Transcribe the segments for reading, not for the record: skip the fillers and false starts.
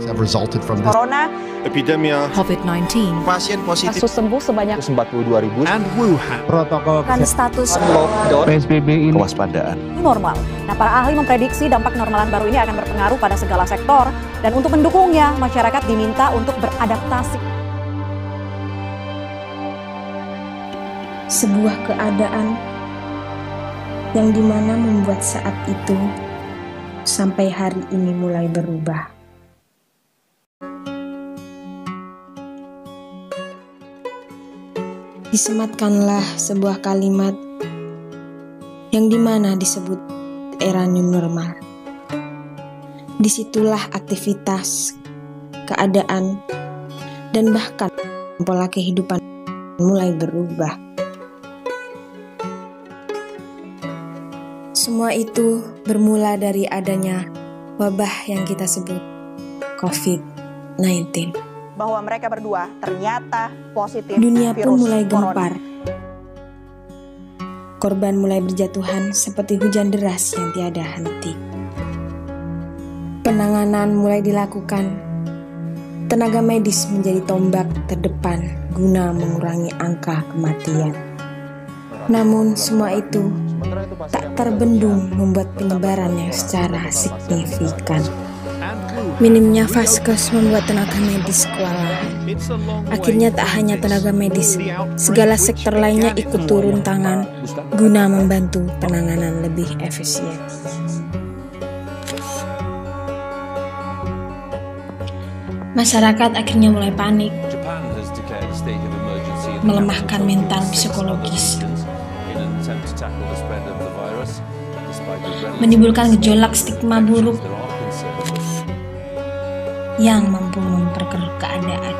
have resulted from this. Corona, epidemia, COVID-19, pasien positif, kasus sembuh sebanyak 42.000, And Wuhan. Protokol kan status lockdown, PSBB ini kewaspadaan. normal. Nah, para ahli memprediksi dampak normalan baru ini akan berpengaruh pada segala sektor dan untuk mendukungnya, masyarakat diminta untuk beradaptasi. Sebuah keadaan yang dimana membuat saat itu sampai hari ini mulai berubah. Disematkanlah sebuah kalimat yang dimana disebut era new normal. Disitulah aktivitas, keadaan, dan bahkan pola kehidupan mulai berubah. Semua itu bermula dari adanya wabah yang kita sebut COVID-19. Bahwa mereka berdua ternyata positif Dunia pun virus mulai corona. gempar. Korban mulai berjatuhan seperti hujan deras yang tiada henti. Penanganan mulai dilakukan. Tenaga medis menjadi tombak terdepan guna mengurangi angka kematian. Namun semua itu tak terbendung membuat penyebarannya secara signifikan. Minimnya vaskes membuat tenaga medis kewalahan. Akhirnya tak hanya tenaga medis, segala sektor lainnya ikut turun tangan guna membantu penanganan lebih efisien. Masyarakat akhirnya mulai panik, melemahkan mental psikologis, menimbulkan gejolak stigma buruk yang mampu memperkeruh keadaan.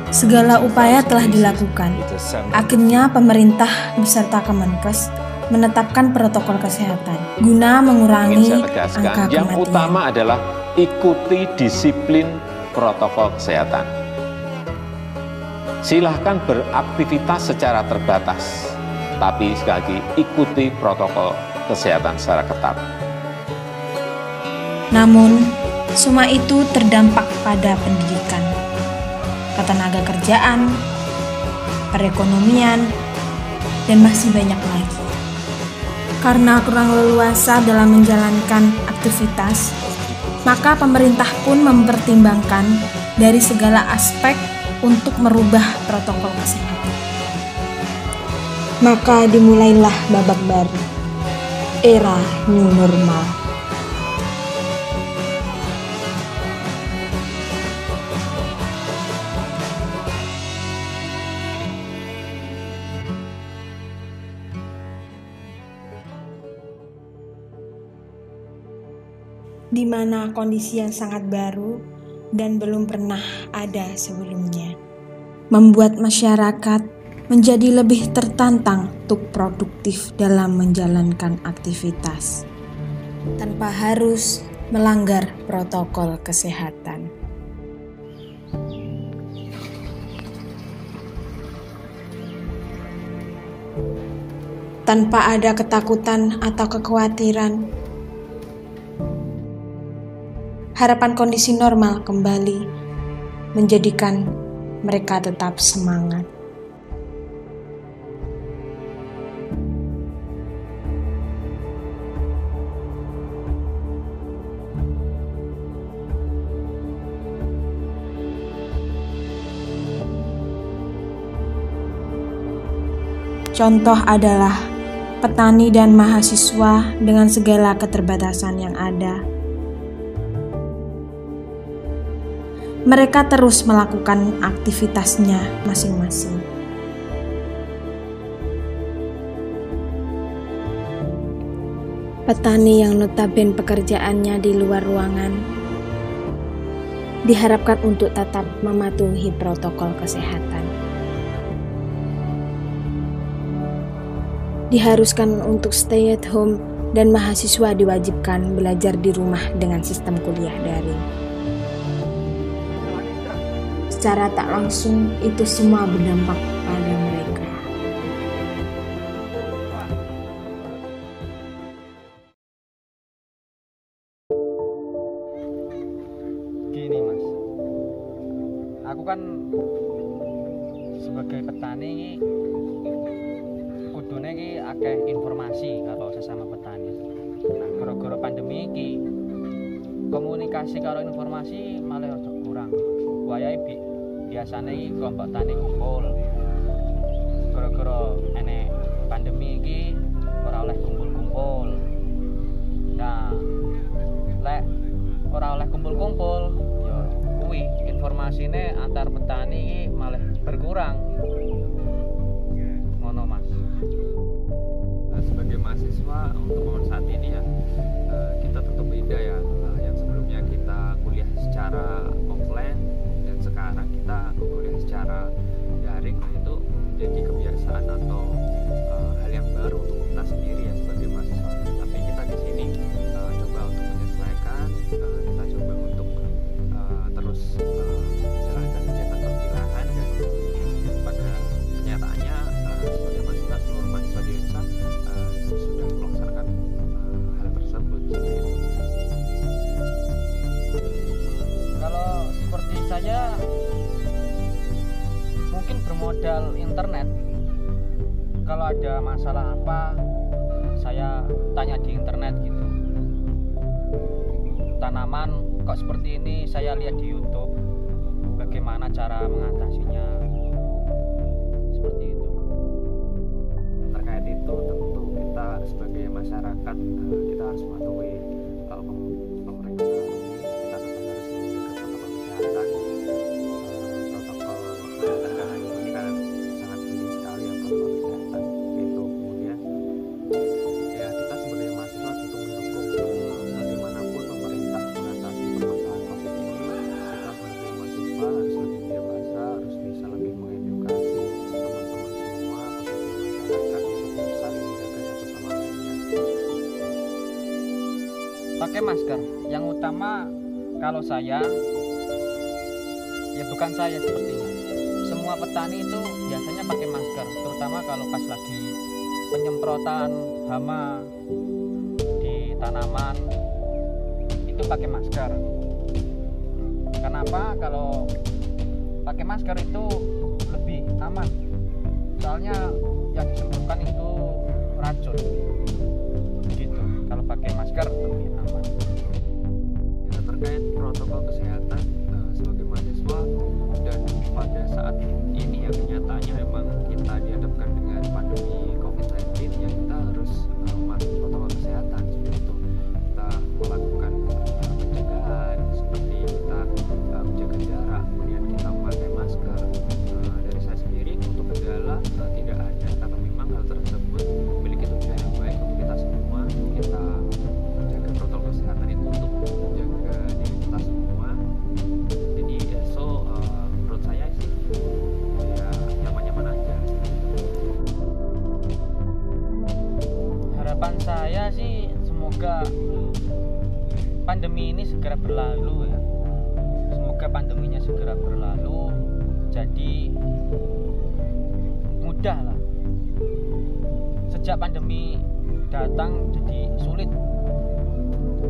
Segala upaya telah dilakukan. Akhirnya pemerintah beserta Kemenkes menetapkan protokol kesehatan guna mengurangi angka yang kematian. utama adalah ikuti disiplin protokol kesehatan. Silahkan beraktivitas secara terbatas, tapi sekali lagi ikuti protokol kesehatan secara ketat. Namun, semua itu terdampak pada pendidikan, ketenaga kerjaan, perekonomian, dan masih banyak lagi. Karena kurang leluasa dalam menjalankan aktivitas, maka pemerintah pun mempertimbangkan dari segala aspek untuk merubah protokol kesehatan. Maka dimulailah babak baru, era new normal. Di mana kondisi yang sangat baru dan belum pernah ada sebelumnya, membuat masyarakat menjadi lebih tertantang untuk produktif dalam menjalankan aktivitas tanpa harus melanggar protokol kesehatan. Tanpa ada ketakutan atau kekhawatiran, harapan kondisi normal kembali menjadikan mereka tetap semangat. Contoh adalah petani dan mahasiswa dengan segala keterbatasan yang ada. Mereka terus melakukan aktivitasnya masing-masing. Petani yang notabene pekerjaannya di luar ruangan diharapkan untuk tetap mematuhi protokol kesehatan. Diharuskan untuk stay at home dan mahasiswa diwajibkan belajar di rumah dengan sistem kuliah daring. Secara tak langsung, itu semua berdampak pada mereka. petani iki kudune iki akeh informasi karo sesama petani. Nah, gara-gara pandemi iki komunikasi karo informasi malah rada kurang. Wayahe biasane iki kelompok tani kumpul. Gara-gara enek pandemi iki ora oleh kumpul-kumpul. Nah, lek ora oleh kumpul-kumpul, ya kuwi informasine antar petani iki malah berkurang. Ngono, Mas. Sebagai mahasiswa untuk momen saat ini ya, kita tentu beda ya. Yang sebelumnya kita kuliah secara offline dan sekarang kita kuliah secara daring. Nah, itu menjadi kebiasaan atau hal yang baru untuk kita sendiri ya sebagai mahasiswa. Tapi kita di sini coba untuk menyesuaikan, kita coba untuk terus menjalankan kegiatan perkuliahan, dan pada kenyataannya sebagai mahasiswa, seluruh mahasiswa di Indonesia sudah melaksanakan hal tersebut seperti itu. Kalau seperti saya mungkin bermodal internet. Kalau ada masalah apa, saya tanya di internet gitu. Tanaman kok seperti ini, saya lihat di YouTube bagaimana cara mengatasinya. Seperti itu. Terkait itu tentu kita sebagai masyarakat kita harus mematuhi pemerintah. Kita tetap harus menjaga protokol kesehatan. Protokol kesehatan ini kan sangat penting sekali ya, protokol kesehatan itu. Kemudian ya kita sebagai mahasiswa tentu mendukung bagaimanapun pemerintah mengatasi permasalahan COVID ini. Kita sebagai mahasiswa harus lebih dewasa, harus bisa lebih mengedukasi teman-teman semua, khususnya masyarakat, untuk saling menjaga satu sama lainnya. Pakai masker. Yang utama kalau saya, ya bukan saya sepertinya. Semua petani itu biasanya pakai masker, terutama kalau pas lagi penyemprotan hama di tanaman itu pakai masker. Kenapa? Kalau pakai masker itu lebih aman. Soalnya yang disemprotkan itu racun. Gitu. Kalau pakai masker lebih aman. Ya, terkait protokol kesehatan sebagai mahasiswa, dan pada saat ini ya kenyataannya memang kita dihadapkan dengan pandemi COVID-19, ya kita harus mematuhi protokol kesehatan seperti itu. Kita melakukan pencegahan seperti kita menjaga jarak, kemudian kita memakai masker. Dari saya sendiri untuk kendala tidak ada, karena memang hal tersebut memiliki tujuan yang baik untuk kita semua. Kita menjaga protokol kesehatan itu untuk menjaga diri kita semua. Jadi menurut saya sih ya nyaman-nyaman aja. Harapan saya sih semoga pandemi ini segera berlalu ya. Semoga pandeminya segera berlalu, jadi mudah lah. Sejak pandemi datang jadi sulit.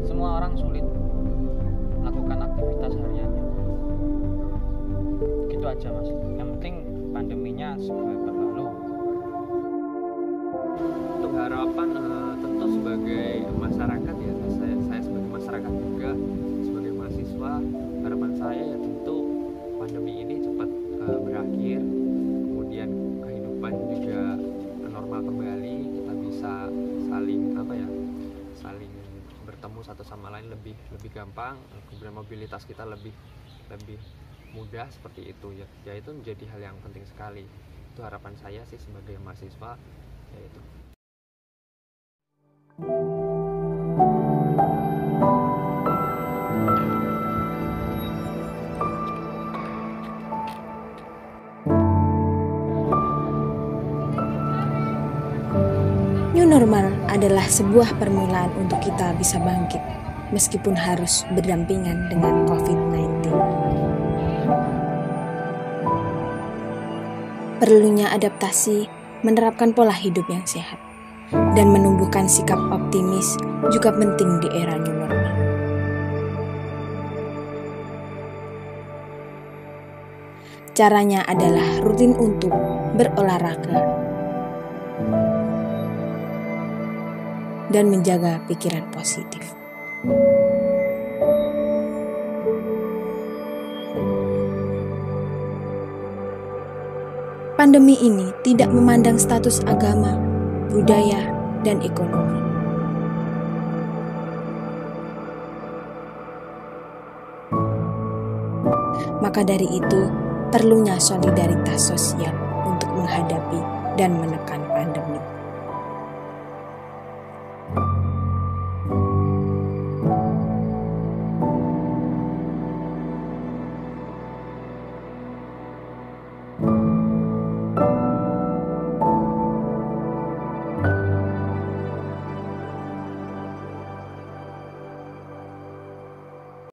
Semua orang sulit melakukan aktivitas hariannya. Gitu aja, Mas. Yang penting pandeminya segera berlalu. Untuk harapan tentu sebagai masyarakat ya, saya sebagai masyarakat juga, sebagai mahasiswa, harapan saya ya tentu pandemi ini cepat berakhir, kemudian kehidupan juga normal kembali, kita bisa saling saling bertemu satu sama lain lebih gampang, kemudian mobilitas kita lebih mudah seperti itu ya. Ya itu menjadi hal yang penting sekali. Itu harapan saya sih sebagai mahasiswa, yaitu. New normal adalah sebuah permulaan untuk kita bisa bangkit, meskipun harus berdampingan dengan COVID-19. Perlunya adaptasi, menerapkan pola hidup yang sehat, dan menumbuhkan sikap optimis juga penting di era new normal. Caranya adalah rutin untuk berolahraga, dan menjaga pikiran positif. Pandemi ini tidak memandang status agama, budaya, dan ekonomi. Maka dari itu, perlunya solidaritas sosial untuk menghadapi dan menekan pandemi.